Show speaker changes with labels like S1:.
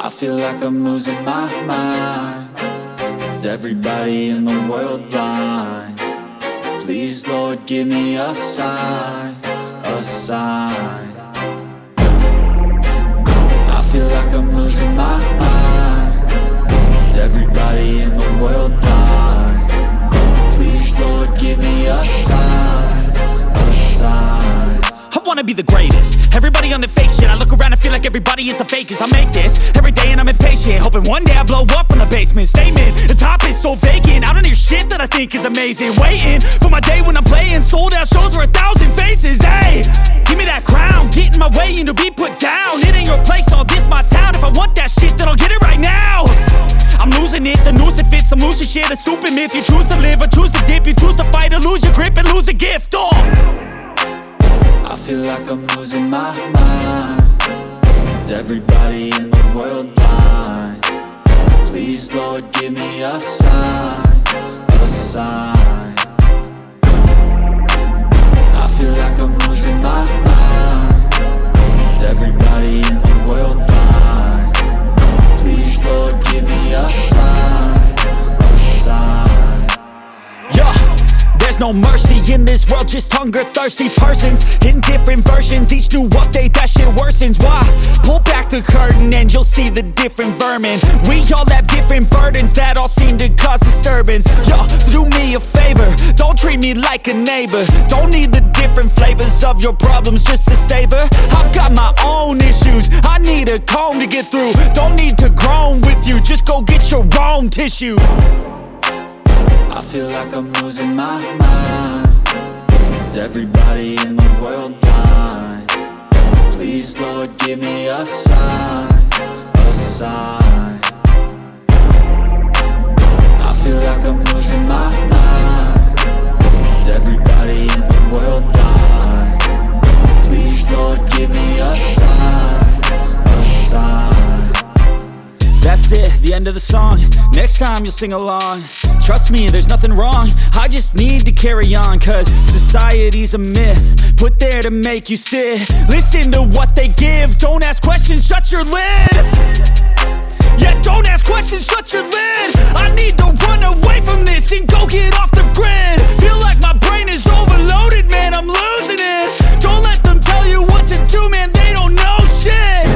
S1: I feel like I'm losing my mind. Is everybody in the world blind? Please, Lord, give me a sign, a sign. I feel like I'm losing my mind. Is everybody in the world blind? Please, Lord, give me a sign, a sign.
S2: I wanna be the greatest. Everybody on the fake shit. I look around and feel like everybody is the fakest. I make this every day and I'm impatient, hoping one day I blow up from the basement. Statement, the top is so vacant. I don't hear shit that I think is amazing. Waiting for my day when I'm playing sold out shows for 1,000 faces. Hey, give me that crown, get in my way and to be put down. It ain't your place, all this my town. If I want that shit, then I'll get it right now. I'm losing it, the noose it fits. I'm losing shit, a stupid myth. You choose to live or choose to dip. You choose to fight or lose your grip and lose a gift.
S1: I feel like I'm losing my mind. Is everybody in the world blind? Please, Lord, give me a sign, a sign. I feel like I'm losing my mind. Is everybody in the world blind? Please, Lord, give me a sign, a sign.
S2: Yeah. There's no mercy in this world, just hunger-thirsty persons in different versions. Each new update, that shit worsens. Why? Pull back the curtain and you'll see the different vermin. We all have different burdens that all seem to cause disturbance. Yo, so do me a favor, don't treat me like a neighbor. Don't need the different flavors of your problems just to savor. I've got my own issues, I need a comb to get through. Don't need to groan with you, just go get your own tissue.
S1: I feel like I'm losing my mind. Is everybody in the world blind? Please, Lord, give me a sign, a sign. I feel like I'm losing my mind. Is everybody in the world blind? Please, Lord, give me a sign, a sign.
S2: That's it, the end of the song. Next time you'll sing along. Trust me, there's nothing wrong. I just need to carry on, cause society's a myth put there to make you sit. Listen to what they give. Don't ask questions, shut your lid. Yeah, don't ask questions, shut your lid. I need to run away from this and go get off the grid. Feel like my brain is overloaded, man, I'm losing it. Don't let them tell you what to do, man, they don't know shit.